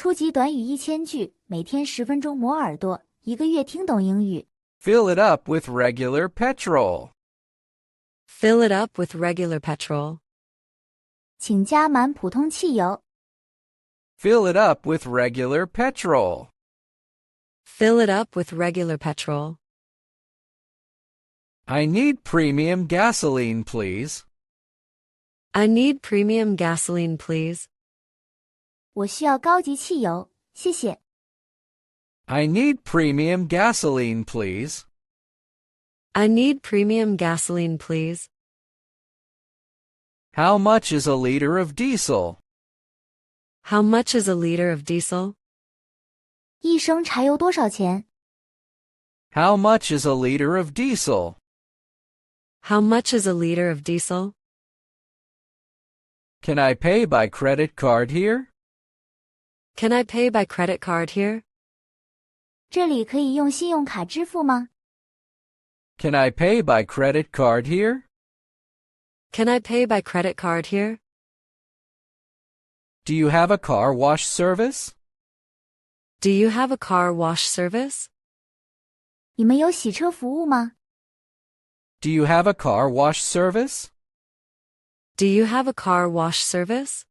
初级短语1000句，每天10分钟磨耳朵，一个月听懂英语。 Fill it up with regular petrol. Fill it up with regular petrol. 请加满普通汽油。 Fill it up with regular petrol. Fill it up with regular petrol. I need premium gasoline, please. I need premium gasoline, please. 我需要高级汽油，谢谢。 I need premium gasoline, please. I need premium gasoline, please. How much is a liter of diesel? How much is a liter of diesel? 一升柴油多少钱？ How much is a liter of diesel? How much is a liter of diesel? Can I pay by credit card here? Can I pay by credit card here? 这里可以用信用卡支付吗？ Can I pay by credit card here? Can I pay by credit card here? Do you have a car wash service? Do you have a car wash service? 你们有洗车服务吗？ Do you have a car wash service? Do you have a car wash service?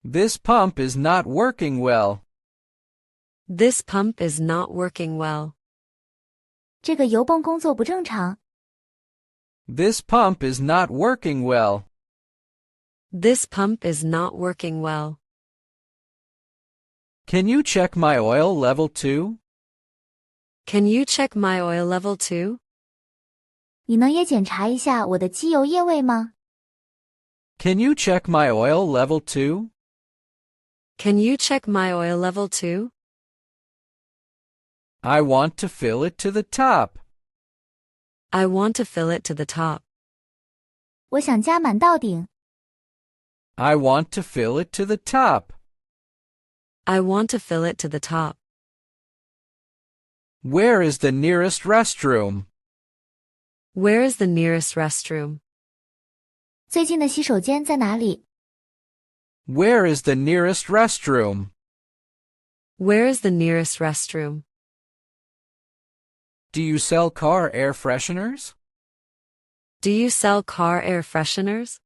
This pump is not working well. This pump is not working well. 这个油泵工作不正常。 This pump is not working well. This pump is not working well. Can you check my oil level too? Can you check my oil level too? 你能也检查一下我的机油液位吗？ Can you check my oil level too? Can you check my oil level too? I want to fill it to the top. I want to fill it to the top. 我想加满到顶。 I want to fill it to the top. I want to fill it to the top. Where is the nearest restroom? Where is the nearest restroom? 最近的洗手间在哪里？ Where is the nearest restroom? Where is the nearest restroom? Do you sell car air fresheners? Do you sell car air fresheners?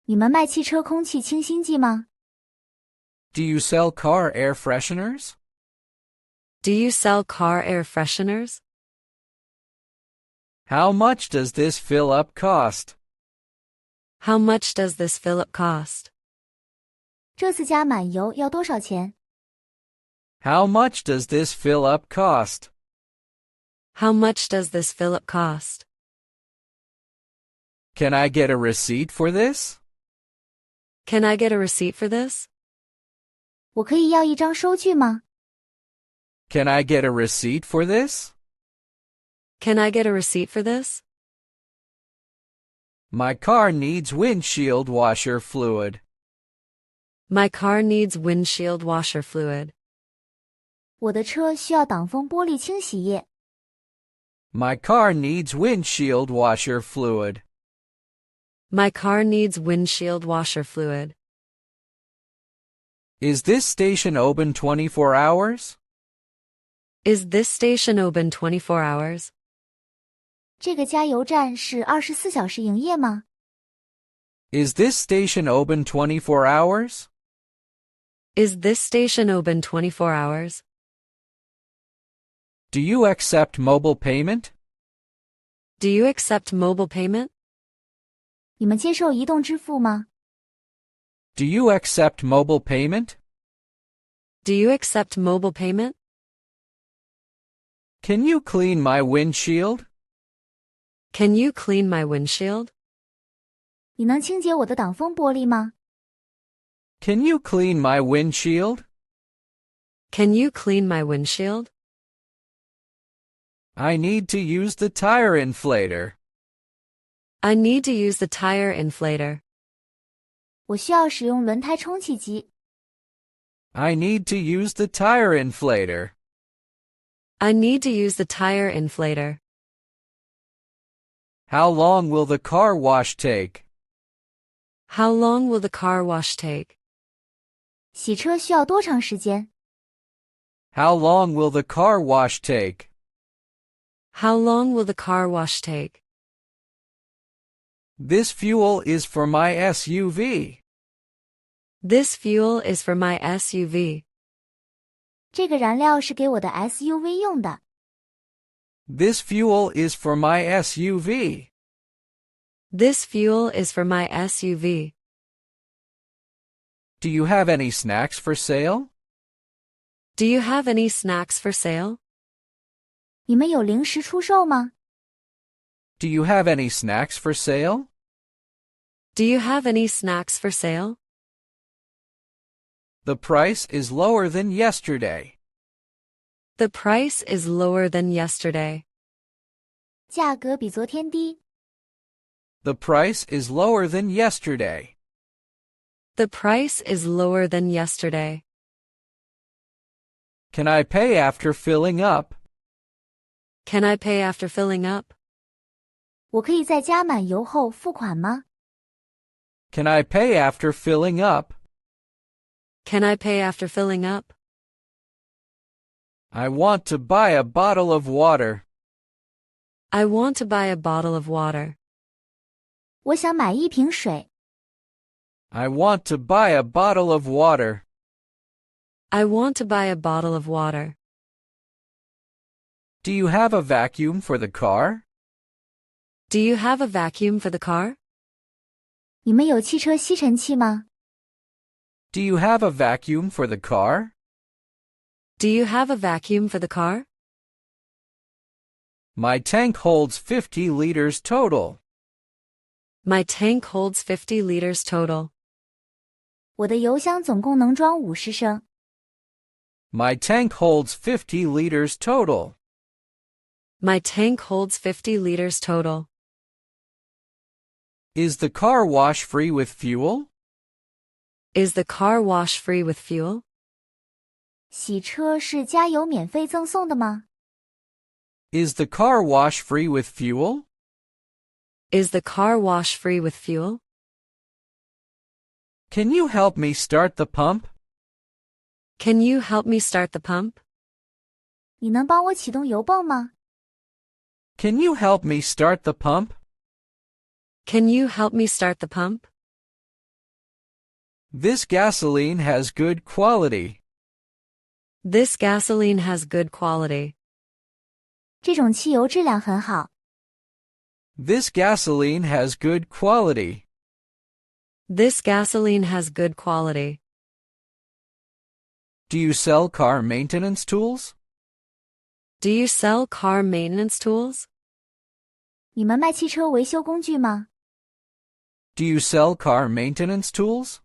你们卖汽车空气清新剂吗？ Do you sell car air fresheners? Do you sell car air fresheners? How much does this fill up cost? How much does this fill up cost? 这次加满油要多少钱？ How much does this fill up cost? How much does this fill up cost? Can I get a receipt for this? Can I get a receipt for this? 我可以要一张收据吗？ Can I get a receipt for this? Can I get a receipt for this? My car needs windshield washer fluid. My car needs windshield washer fluid. 我的车需要挡风玻璃清洗液。 My car needs windshield washer fluid. My car needs windshield washer fluid. Is this station open 24 hours? Is this station open 24 hours? 这个加油站是24小时营业吗？ Is this station open 24 hours? Is this station open 24 hours? Do you accept mobile payment? Do you accept mobile payment? 你们接受移动支付吗？ Do you accept mobile payment? Do you accept mobile payment? Can you clean my windshield? Can you clean my windshield? 你能清洁我的挡风玻璃吗？ Can you clean my windshield? Can you clean my windshield? I need to use the tire inflator. I need to use the tire inflator. 我需要使用轮胎充气机。 I need to use the tire inflator. I need to use the tire inflator. How long will the car wash take? How long will the car wash take? 洗车需要多长时间？ How long will the car wash take? How long will the car wash take? This fuel is for my SUV. This fuel is for my SUV. 这个燃料是给我的 SUV 用的。This fuel is for my SUV. This fuel is for my SUV. Do you have any snacks for sale? Do you have any snacks for sale? 你们有零食出售吗？ Do you have any snacks for sale? Do you have any snacks for sale? The price is lower than yesterday. The price is lower than yesterday. 价格比昨天低。 The price is lower than yesterday. The price is lower than yesterday. Can I pay after filling up? Can I pay after filling up? 我可以在加满油后付款吗？ Can I pay after filling up? Can I pay after filling up? I want to buy a bottle of water. I want to buy a bottle of water. 我想买一瓶水。 I want to buy a bottle of water. I want to buy a bottle of water. Do you have a vacuum for the car? Do you have a vacuum for the car? 你们有汽车吸尘器吗？ Do you have a vacuum for the car? Do you have a vacuum for the car? My tank holds 50 liters total. My tank holds 50 liters total. 我的油箱总共能装50升。 My tank holds 50 liters total. My tank holds 50 liters total. Is the car wash free with fuel? Is the car wash free with fuel? 洗车是加油免费赠送的吗？ Is the car wash free with fuel? Is the car wash free with fuel? Can you help me start the pump? Can you help me start the pump? 你能帮我启动油泵吗？ Can you help me start the pump? Can you help me start the pump? This gasoline has good quality. This gasoline has good quality. 这种汽油质量很好。 This gasoline has good quality. This gasoline has good quality. Do you sell car maintenance tools? Do you sell car maintenance tools? 你们卖汽车维修工具吗？ Do you sell car maintenance tools?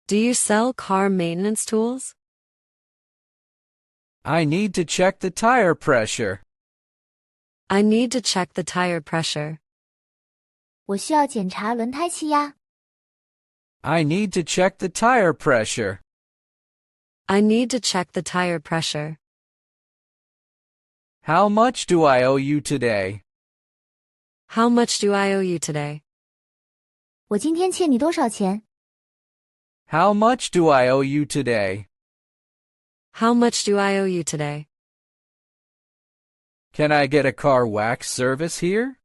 Do you sell car maintenance tools? I need to check the tire pressure. I need to check the tire pressure. 我需要检查轮胎气压。 I need to check the tire pressure. I need to check the tire pressure. How much do I owe you today? How much do I owe you today? 我今天欠你多少钱？ How much do I owe you today? How much do I owe you today? Can I get a car wax service here?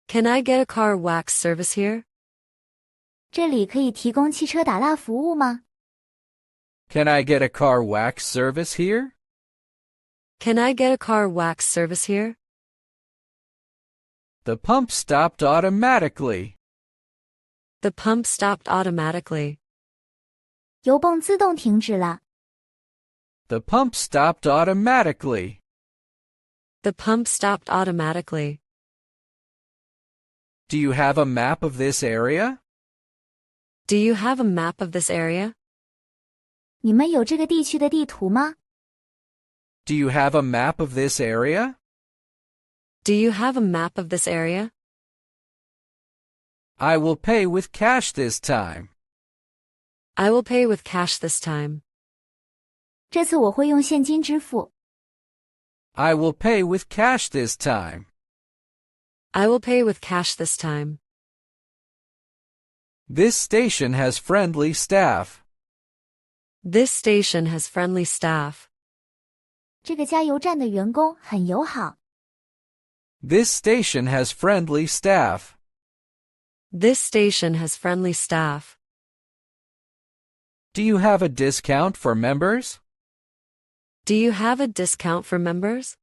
Can I get a car wax service here? 这里可以提供汽车打蜡服务吗？ Can I get a car wax service here? Can I get a car wax service here? The pump stopped automatically. The pump stopped automatically. 油泵自动停止了。 The pump stopped automatically. The pump stopped automatically. Do you have a map of this area? Do you have a map of this area? 你们有这个地区的地图吗？ Do you have a map of this area? Do you have a map of this area? I will pay with cash this time. I will pay with cash this time. 这次我会用现金支付。 I will pay with cash this time. I will pay with cash this time. This station has friendly staff. This station has friendly staff. 这个加油站的员工很友好。This station has friendly staff. This station has friendly staff. Do you have a discount for members? Do you have a discount for members?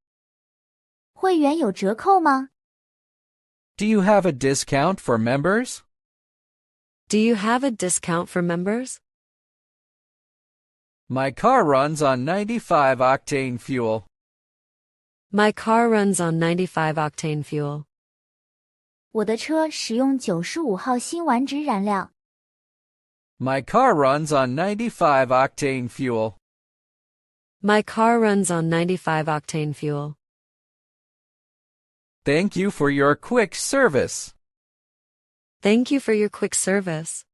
会员有折扣吗？ Do you have a discount for members? Do you have a discount for members? My car runs on 95 octane fuel. My car runs on 95 octane fuel. 我的车使用95号辛烷值燃料。My car runs on 95 octane fuel. My car runs on 95 octane fuel. Thank you for your quick service. Thank you for your quick service.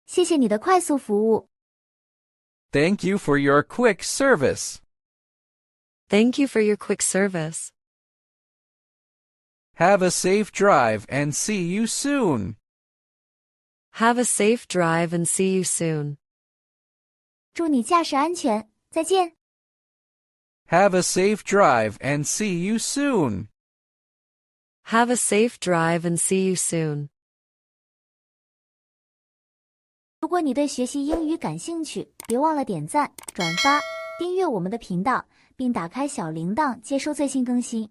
谢谢你的快速服务。Thank you for your quick service. Thank you for your quick service. Have a safe drive and see you soon. Have a safe drive and see you soon. 祝你驾驶安全，再见。Have a safe drive and see you soon. Have a safe drive and see you soon. 如果你对学习英语感兴趣，别忘了点赞、转发、订阅我们的频道，并打开小铃铛接收最新更新。